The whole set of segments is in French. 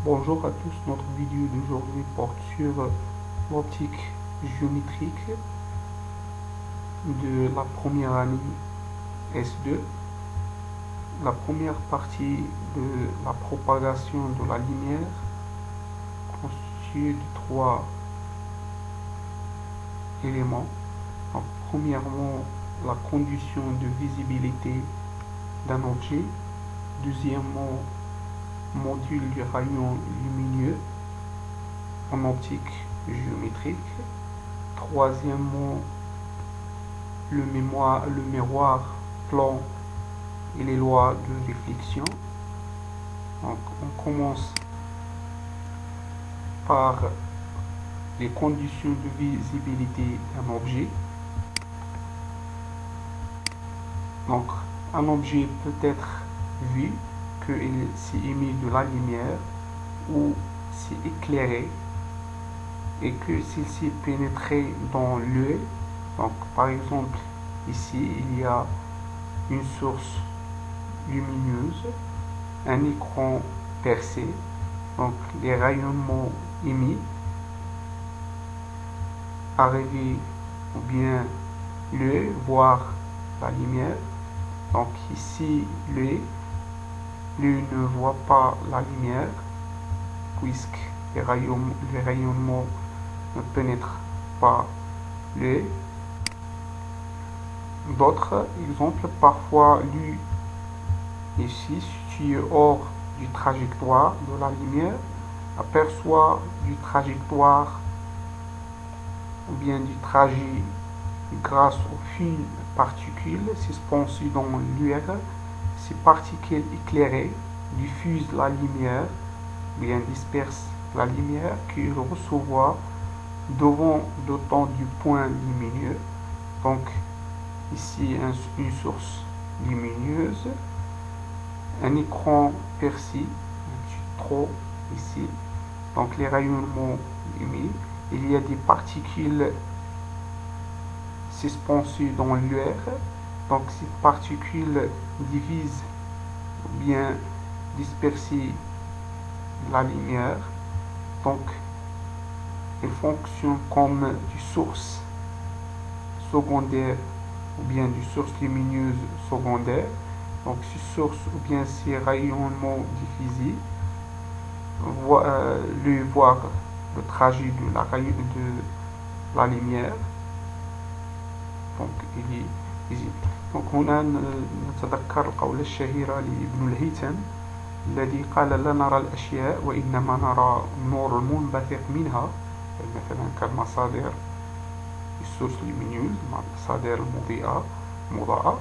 Bonjour à tous, notre vidéo d'aujourd'hui porte sur l'optique géométrique de la première année S2. La première partie de la propagation de la lumière constituée de trois éléments. Donc, premièrement, la condition de visibilité d'un objet. Deuxièmement, module du rayon lumineux en optique géométrique. Troisièmement, le miroir plan et les lois de réflexion. Donc, on commence par les conditions de visibilité d'un objet. Donc, un objet peut être vu qu'il s'est émis de la lumière ou s'est éclairé, et que s'il s'est pénétré dans l'œil. Donc, par exemple, ici, il y a une source lumineuse, un écran percé, donc les rayonnements émis arrivés ou bien l'œil voir la lumière. Donc ici, l'œil ne voit pas la lumière puisque les rayonnements ne pénètrent pas l'œil. D'autres exemples, parfois l'œil ici situé hors du trajectoire de la lumière aperçoit du trajectoire ou bien du trajet grâce aux fines particules suspendues dans l'air. Ces particules éclairées diffusent la lumière, bien dispersent la lumière qu'il reçoit devant d'autant du point lumineux. Donc ici une source lumineuse, un écran percé, trop ici, donc les rayonnements lumineux. Il y a des particules suspendues dans l'air, donc ces particules divisent ou bien dispersent la lumière, donc elles fonctionnent comme des sources secondaires ou bien des sources lumineuses secondaires. Donc ces sources ou bien ces rayonnements diffusés lui voir le trajet de la lumière. Donc il est visible. Donc هنا نتذكر القولة الشهيرة لابن الهيثم الذي قال لا نرى الأشياء وإنما نرى النور المنبثق منها، مثلا كالمصادر السورس لومينيوز، المصادر المضاءة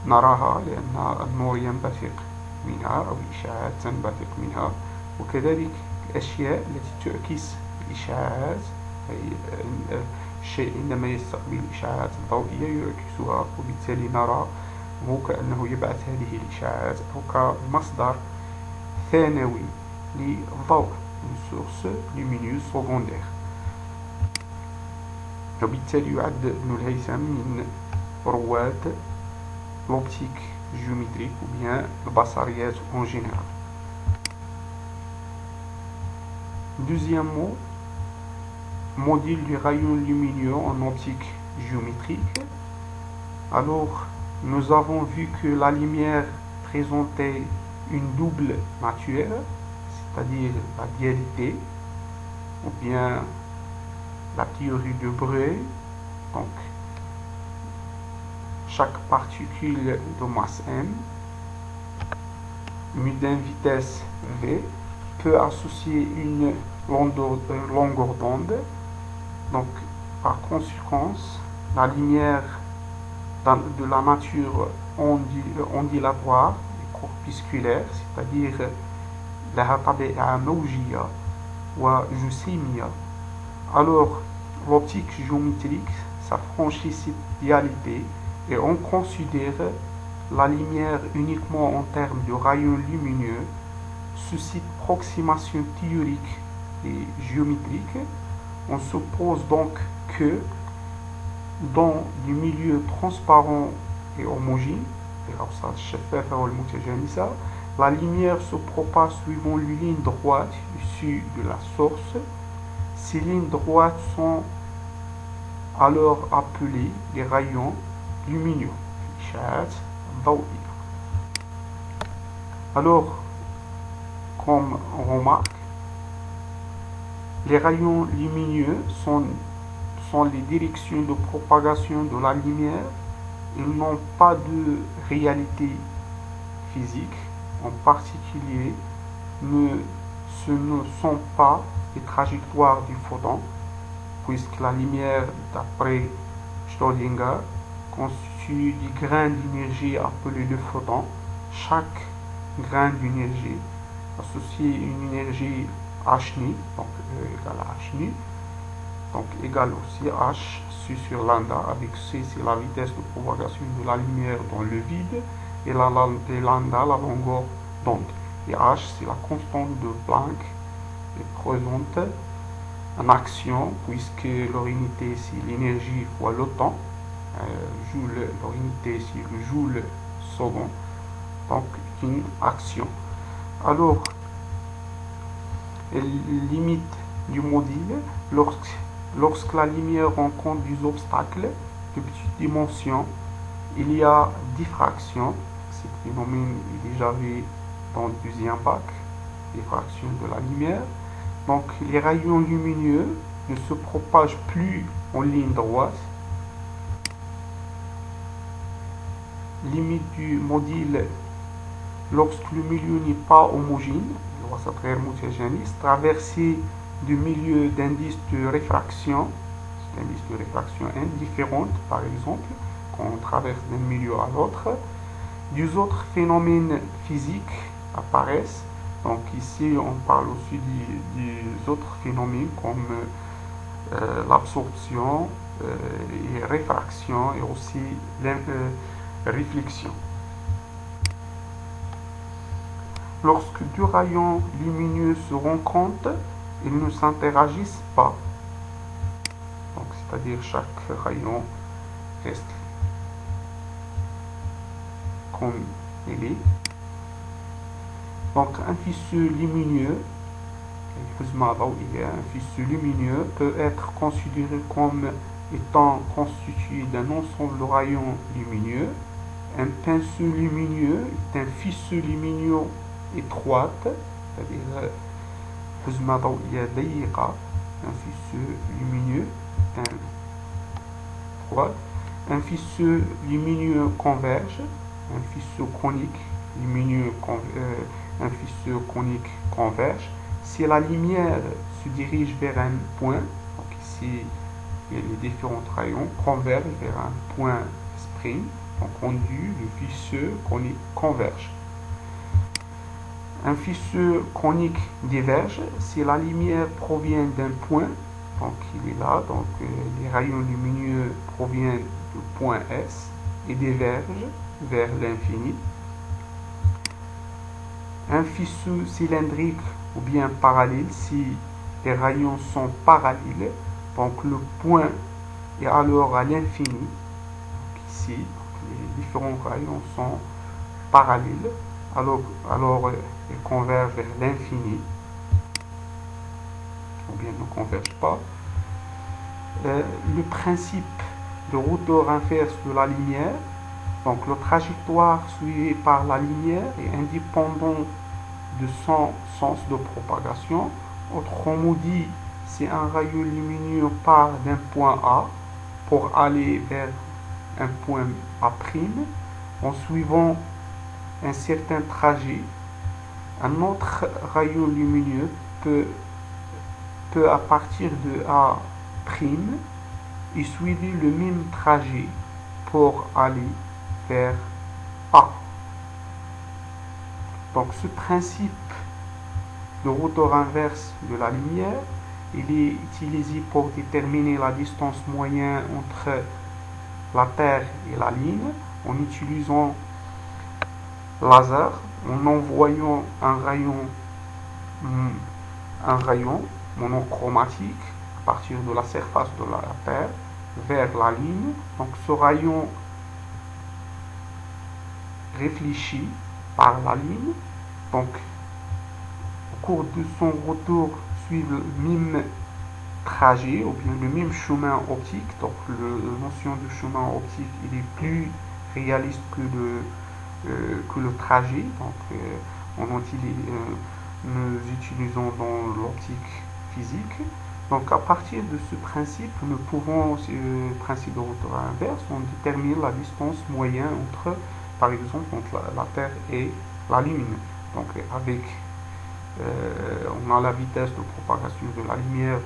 نراها لأن النور ينبثق منها أو الإشعاعات تنبثق منها. وكذلك الأشياء التي تعكس الإشعاعات، أي الشيء عندما يستقبل الإشعاعات الضوئية يعكسها، وبالتالي نراه كأنه يبعث هذه الإشعاعات أو كمصدر ثانوي للضوء، une source lumineuse secondaire. وبالتالي يعد ابن الهيثم من رواد l'optique géométrique ou bien le basariat en général. Deuxièmement, module du rayon lumineux en optique géométrique. Alors, nous avons vu que la lumière présentait une double nature, c'est-à-dire la dualité ou bien la théorie de Broglie. Donc, chaque particule de masse m mue d'une vitesse v peut associer une longueur d'onde. Donc, par conséquence, la lumière de la nature ondulatoire et corpusculaire, c'est-à-dire لها طبيعة موجية وجسيمية. Alors, l'optique géométrique s'affranchit cette dualité et on considère la lumière uniquement en termes de rayons lumineux. Sous cette approximation théorique et géométrique, on suppose donc que dans des milieux transparents et homogènes, la lumière se propage suivant les lignes droites issues de la source. Ces lignes droites sont alors appelées les rayons lumineux. Alors, comme on remarque, les rayons lumineux sont les directions de propagation de la lumière. Ils n'ont pas de réalité physique en particulier, ce ne sont pas les trajectoires du photon, puisque la lumière, d'après Schrödinger, constitue des grains d'énergie appelés le photon. Chaque grain d'énergie associé à une énergie h nu, donc E égale à h nu, donc égale aussi h sur lambda, avec c c'est la vitesse de propagation de la lumière dans le vide, et lambda la longueur d'onde, et h c'est la constante de Planck, et présente en action, puisque leur unité c'est l'énergie fois le temps, leur unité c'est le joule second, donc une action. Alors, limite du module, lorsque la lumière rencontre des obstacles de petite dimension, il y a diffraction. Ce phénomène est déjà vu dans le deuxième bac, diffraction de la lumière. Donc les rayons lumineux ne se propagent plus en ligne droite. Limite du module, lorsque le milieu n'est pas homogène, traversé du milieu d'indices de réfraction, indifférentes par exemple, quand on traverse d'un milieu à l'autre. Des autres phénomènes physiques apparaissent. Donc ici on parle aussi des autres phénomènes comme l'absorption et réfraction et aussi réflexion. Lorsque deux rayons lumineux se rencontrent, ils ne s'interagissent pas. Donc, c'est-à-dire chaque rayon reste comme il est. Donc un faisceau lumineux, peut être considéré comme étant constitué d'un ensemble de rayons lumineux. Un pinceau lumineux est un faisceau lumineux étroit, c'est-à-dire un faisceau lumineux étroit. Un faisceau lumineux converge, un faisceau conique lumineux un faisceau conique converge. Si la lumière se dirige vers un point, donc ici il y a les différents rayons convergent vers un point spring, donc on dit le faisceau conique converge. Un faisceau conique diverge si la lumière provient d'un point, donc il est là, donc les rayons lumineux proviennent du point S et divergent vers l'infini. Un faisceau cylindrique ou bien parallèle si les rayons sont parallèles, donc le point est alors à l'infini. Ici, les différents rayons sont parallèles, alors ils convergent vers l'infini, ou bien ne convergent pas. Le principe de rotor inverse de la lumière, donc la trajectoire suivie par la lumière est indépendante de son sens de propagation. Autrement dit, si un rayon lumineux part d'un point A pour aller vers un point A', en suivant un certain trajet, un autre rayon lumineux peut à partir de A' et suivre le même trajet pour aller vers A. Donc ce principe de rotor inverse de la lumière, il est utilisé pour déterminer la distance moyenne entre la Terre et la Lune en utilisant laser, en envoyant un rayon monochromatique à partir de la surface de la Terre vers la Lune. Donc ce rayon réfléchi par la Lune Donc, au cours de son retour, suivent le même trajet ou bien le même chemin optique. Donc, la notion de chemin optique, il est plus réaliste que le trajet. Donc, nous utilisons dans l'optique physique. Donc, à partir de ce principe, nous pouvons, principe de retour inverse, on détermine la distance moyenne entre, par exemple, entre la Terre et la Lune. Donc, avec, on a la vitesse de propagation de la lumière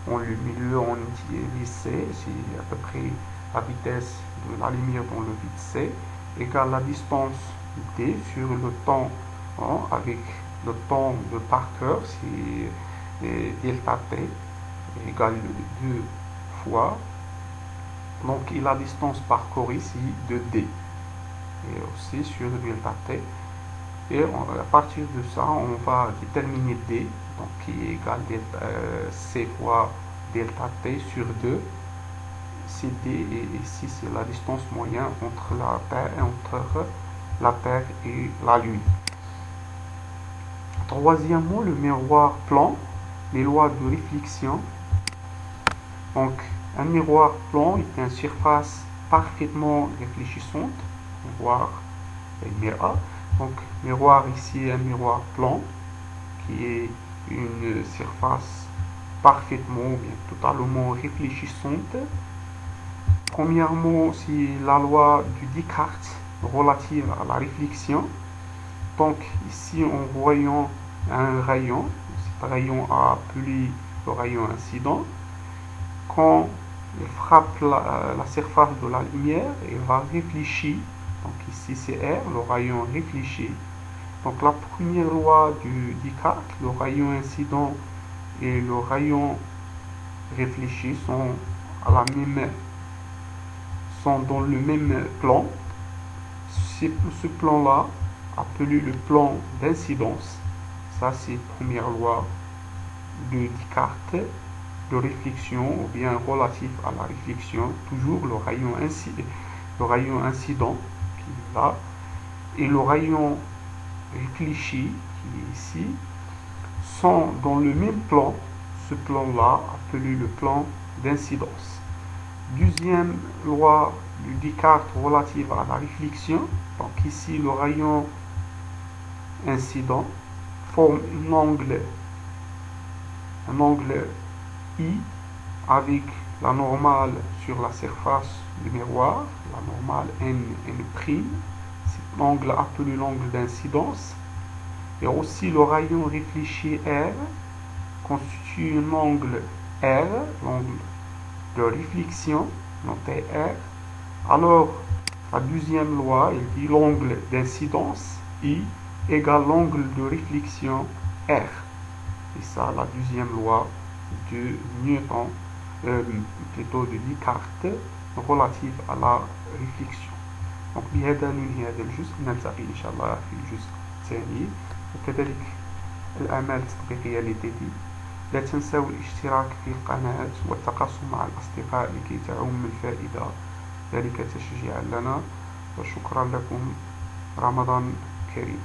dans le milieu, on utilise C, c'est à peu près la vitesse de la lumière dans le vide C, égale la distance D sur le temps, hein, avec le temps de Parker, c'est delta T, égale 2 fois, donc et la distance parcourue ici de D, et aussi sur delta T. Et à partir de ça, on va déterminer D, donc qui est égal à C fois delta T sur 2. C'est D et ici c'est la distance moyenne entre la Terre et la Lune. Troisièmement, le miroir plan, les lois de réflexion. Donc, un miroir plan est une surface parfaitement réfléchissante, miroir et mirror. Donc, miroir ici, un miroir plan qui est une surface parfaitement, bien totalement réfléchissante. Premièrement, c'est la loi de Descartes relative à la réflexion. Donc, ici, en voyant un rayon, cet rayon a appelé le rayon incident. Quand il frappe la surface de la lumière, il va réfléchir. Donc ici c'est R, le rayon réfléchi. Donc la première loi de Descartes, le rayon incident et le rayon réfléchi sont dans le même plan. C'est ce plan-là, appelé le plan d'incidence. Ça c'est la première loi de Descartes de réflexion ou bien relatif à la réflexion, toujours le rayon incident qui est là et le rayon réfléchi qui est ici sont dans le même plan, ce plan-là appelé le plan d'incidence. Deuxième loi de Descartes relative à la réflexion, donc ici le rayon incident forme un angle I avec la normale sur la surface du miroir, la normale N, N', c'est l'angle appelé l'angle d'incidence, et aussi le rayon réfléchi R constitue un angle R, l'angle de réflexion, noté R. Alors, la deuxième loi, elle dit l'angle d'incidence I égale l'angle de réflexion R. Et ça, la deuxième loi de Newton, plutôt de Descartes relative à la réflexion. Donc بهذا ننهي هذا الجزء، نلتقي إن شاء الله في الجزء الثاني. وكذلك الأعمال التطبيقية لديدي. لا تنسوا الاشتراك في القناة والتقاسم مع الأصدقاء لكي تعم الفائدة، ذلك تشجيعا لنا. وشكرا لكم، رمضان كريم.